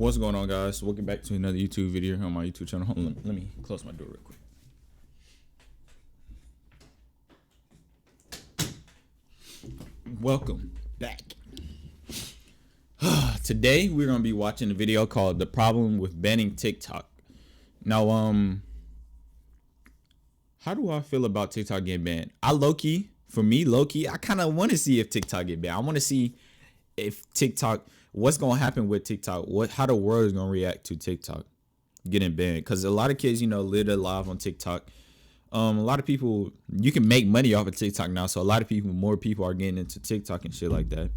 What's going on, guys? Welcome back to another YouTube video here on my YouTube channel. Hold on, let me close my door real quick. Welcome back. Today we're gonna be watching a video called "The Problem with Banning TikTok." Now, how do I feel about TikTok getting banned? For me, I kind of want to see if TikTok get banned. I want to see if TikTok, what's gonna happen with TikTok, how the world is gonna react to TikTok getting banned. Because a lot of kids, live their life on TikTok. A lot of people, you can make money off of TikTok now, so a lot of more people are getting into TikTok and shit like that.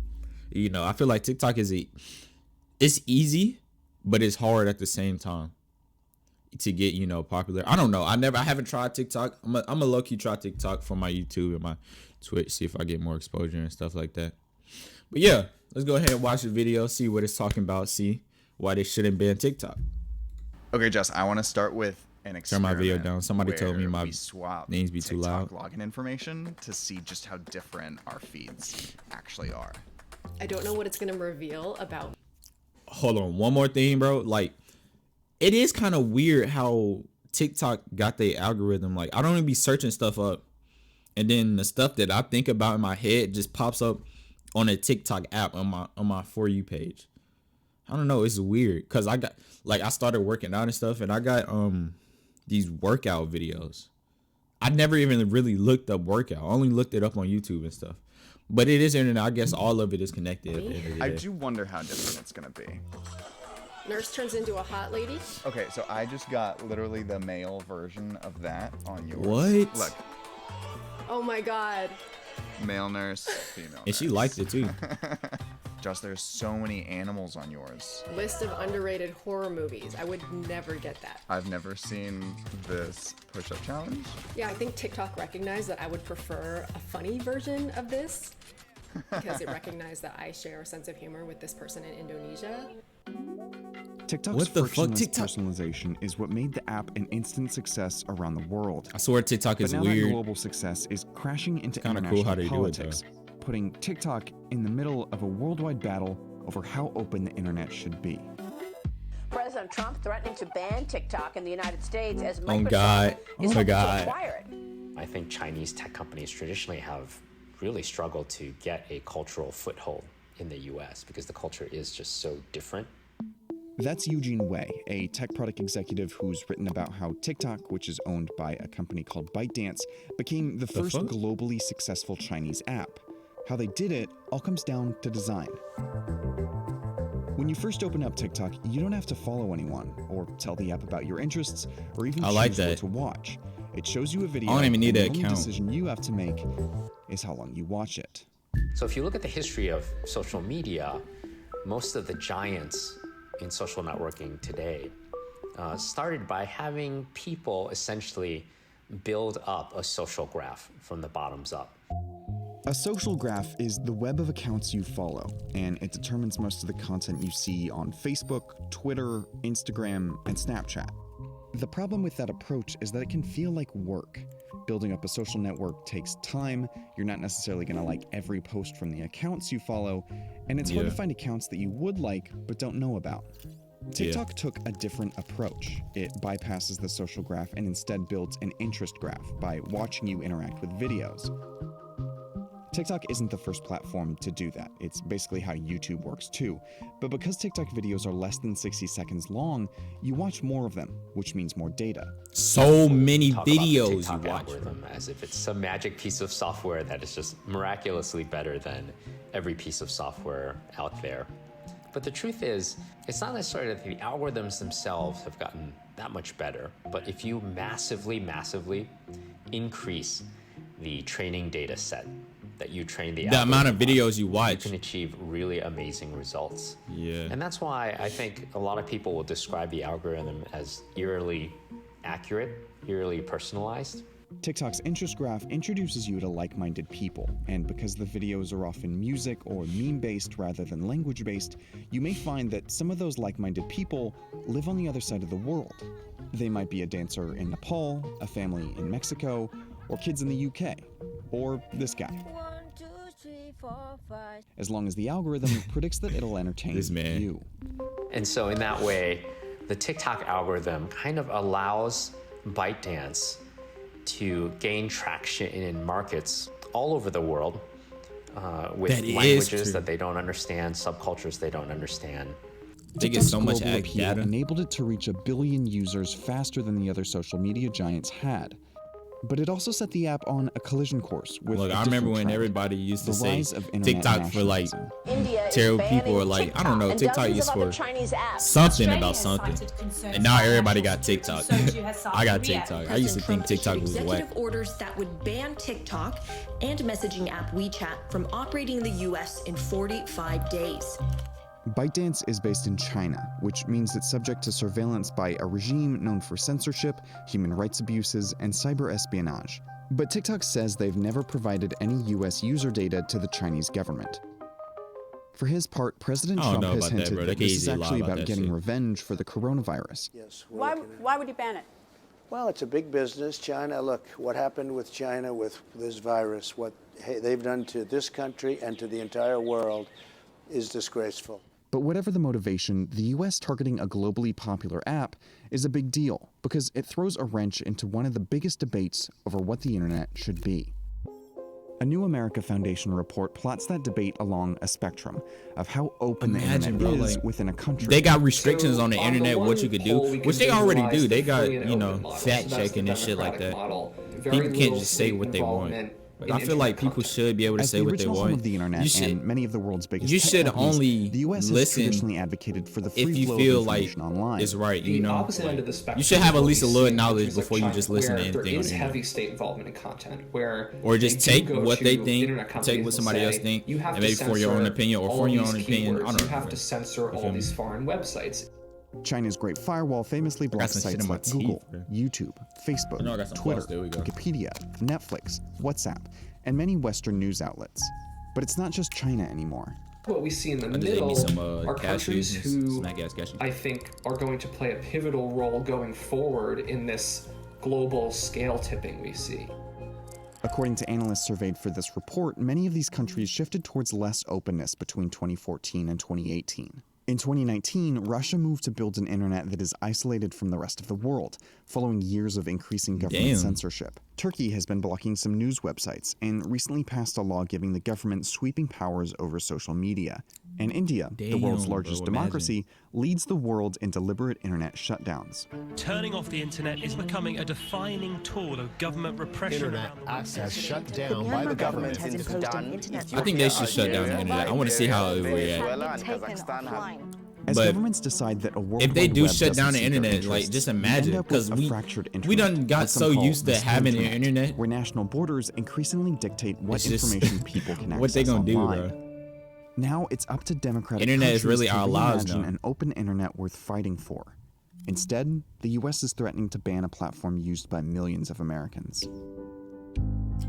I feel like TikTok it's easy, but it's hard at the same time to get popular. I don't know. I haven't tried TikTok. I'm a low-key try TikTok for my YouTube and my Twitch, see if I get more exposure and stuff like that. But yeah, let's go ahead and watch the video, see what it's talking about, see why they shouldn't ban TikTok. Okay, Jess, I want to start with an experiment. Turn my video down. Somebody told me my names be too loud. Login information to see just how different our feeds actually are. I don't know what it's going to reveal about. Hold on, one more thing, bro. Like, it is kind of weird how TikTok got their algorithm. Like, I don't even be searching stuff up, and then the stuff that I think about in my head just pops up on a TikTok app on my For You page. I don't know, it's weird because I started working out and stuff, and I got these workout videos. I never even really looked up workout. I only looked it up on YouTube and stuff. But it is internet. I guess all of it is connected at the end of the day. I do wonder how different it's gonna be. Nurse turns into a hot lady. Okay, so I just got literally the male version of that on yours. What? Look. Oh my god. Male nurse, female nurse. And she liked it too. Just there's so many animals on yours. List of underrated horror movies. I would never get that. I've never seen this push-up challenge. Yeah, I think TikTok recognized that I would prefer a funny version of this because it recognized that I share a sense of humor with this person in Indonesia. TikTok's frictionless personalization is what made the app an instant success around the world. I swear TikTok is but now weird. That global success is crashing into cool international how they politics, do it, putting TikTok in the middle of a worldwide battle over how open the internet should be. President Trump threatening to ban TikTok in the United States as Oh God. is Oh my hoping to God. acquire it. I think Chinese tech companies traditionally have really struggled to get a cultural foothold in the US because the culture is just so different. That's Eugene Wei, a tech product executive who's written about how TikTok, which is owned by a company called ByteDance, became the first globally successful Chinese app. How they did it all comes down to design. When you first open up TikTok, you don't have to follow anyone, or tell the app about your interests, or even choose what to watch. It shows you a video, I don't even need and an the only account. decision you have to make is how long you watch it. So if you look at the history of social media, most of the giants in social networking today started by having people essentially build up a social graph from the bottoms up. A social graph is the web of accounts you follow, and it determines most of the content you see on Facebook, Twitter, Instagram, and Snapchat. The problem with that approach is that it can feel like work. Building up a social network takes time, you're not necessarily going to like every post from the accounts you follow, and it's hard to find accounts that you would like but don't know about. TikTok took a different approach. It bypasses the social graph and instead builds an interest graph by watching you interact with videos. TikTok isn't the first platform to do that. It's basically how YouTube works too. But because TikTok videos are less than 60 seconds long, you watch more of them, which means more data. So many Talk about the videos you TikTok watch. algorithm as if it's some magic piece of software that is just miraculously better than every piece of software out there. But the truth is, it's not necessarily that the algorithms themselves have gotten that much better, but if you massively increase the training data set that you train the amount of videos you watch, you can achieve really amazing results. Yeah. And that's why I think a lot of people will describe the algorithm as eerily accurate, eerily personalized. TikTok's interest graph introduces you to like-minded people, and because the videos are often music or meme-based rather than language-based, you may find that some of those like-minded people live on the other side of the world. They might be a dancer in Nepal, a family in Mexico, or kids in the UK, or this guy. 1, 2, 3, 4, 5. As long as the algorithm predicts that it'll entertain This man. you. And so in that way, the TikTok algorithm kind of allows ByteDance to gain traction in markets all over the world with languages that they don't understand, subcultures they don't understand. They get so much global ad appeal data. enabled it to reach 1 billion users faster than the other social media giants had. But it also set the app on a collision course with Look, a I remember different when trend, everybody used to the say rise of internet TikTok for like nationalism. India is terrible banning people, or like, I don't know, TikTok and TikTok dozens is of other for Chinese apps. something Australia about has something. cited concerns And now about everybody national got security, TikTok. so too has South I got Korea. TikTok. I used to think TikTok was whack. Executive orders that would ban TikTok and messaging app WeChat from operating in the US in 45 days. ByteDance is based in China, which means it's subject to surveillance by a regime known for censorship, human rights abuses, and cyber espionage. But TikTok says they've never provided any US user data to the Chinese government. For his part, President I don't Trump know has about that, hinted bro. They that can this is easily lie actually about about that getting shit. revenge for the coronavirus. Yes. Why would he ban it? Well, it's a big business. China, look, what happened with China with this virus, what they've done to this country and to the entire world is disgraceful. But whatever the motivation, the US targeting a globally popular app is a big deal because it throws a wrench into one of the biggest debates over what the internet should be. A New America Foundation report plots that debate along a spectrum of how open the Imagine, internet bro, is like, within a country. They got restrictions on the on internet, the what you one could do, poll, we which can they already visualize do. They the got, free and you know, open model. So fact that's the checking and shit like democratic that. model. People Very can't little just say state what they want. involvement Like, in I feel like internet people content. should be able to As say the what they original home want. of the internet You should, and many of the world's biggest you tech should companies, only the US has listen traditionally advocated for the free if you flow feel of like information online. it's right, The you know. opposite end of the Like, spectrum you should have is at what least a we little see in knowledge countries like before you China, just listen to where anything there on is the heavy internet. state involvement in content, where Or just they do take go what to they think, internet take companies what and somebody say, else think, you have and to maybe for your own censor opinion or all for your these own opinion. I keywords. don't know. You have to censor You all feel these me? foreign websites. China's Great Firewall famously blocks some shit sites in my like teeth, Google, bro. YouTube, Facebook, I know I got some Twitter, floss. There we go. Wikipedia, Netflix, WhatsApp, and many Western news outlets. But it's not just China anymore. What we see in the I just ate me middle some are countries cashews, who snack ass cashews. I think are going to play a pivotal role going forward in this global scale tipping we see. According to analysts surveyed for this report, many of these countries shifted towards less openness between 2014 and 2018. In 2019, Russia moved to build an internet that is isolated from the rest of the world, following years of increasing government Damn. censorship. Turkey has been blocking some news websites and recently passed a law giving the government sweeping powers over social media. And India, the world's Damn, largest bro, democracy, leads the world in deliberate internet shutdowns. Turning off the internet is becoming a defining tool of government repression. Internet access shut down by the government. has imposed an internet I think they should shut down the internet. I want to see how it will react. As But governments decide that a world if they Wide do Web shut down doesn't the suit their internet, like interests, just we imagine, end up because with a we fractured we internet, done got what some so call used to the having the internet, internet. where national borders increasingly dictate what It's just information people can access what they gonna do, online. bro. Now it's up to democratic Internet is countries really to our lives reimagine now. an open internet worth fighting for. Instead, the US is threatening to ban a platform used by millions of Americans.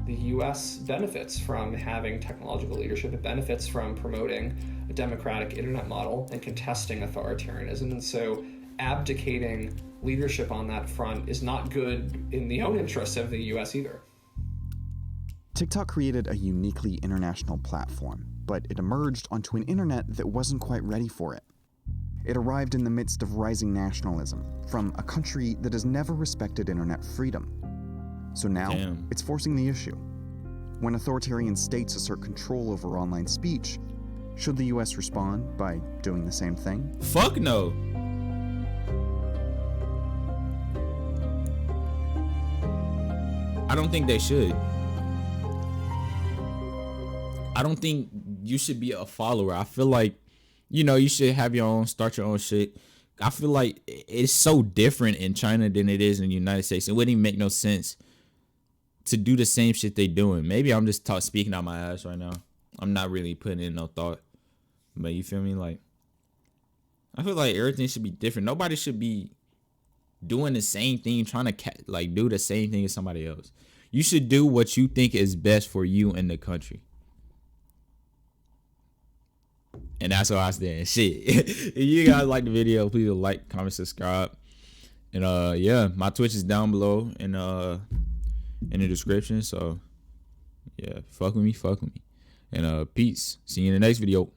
The US benefits from having technological leadership. It benefits from promoting a democratic internet model and contesting authoritarianism. And so abdicating leadership on that front is not good in the own interests of the US either. TikTok created a uniquely international platform, but it emerged onto an internet that wasn't quite ready for it. It arrived in the midst of rising nationalism from a country that has never respected internet freedom. So now, Damn. it's forcing the issue. When authoritarian states assert control over online speech, should the US respond by doing the same thing? Fuck no. I don't think they should. I don't think you should be a follower. I feel like, you know, you should have your own, start your own shit. I feel like it's so different in China than it is in the United States. It wouldn't even make no sense to do the same shit they doing. Maybe I'm just speaking out my ass right now. I'm not really putting in no thought. But you feel me? Like, I feel like everything should be different. Nobody should be doing the same thing, trying to do the same thing as somebody else. You should do what you think is best for you and the country. And that's why I stand. Shit. If you guys like the video, please like, comment, subscribe. And yeah, my Twitch is down below in the description. So yeah, fuck with me. And peace. See you in the next video.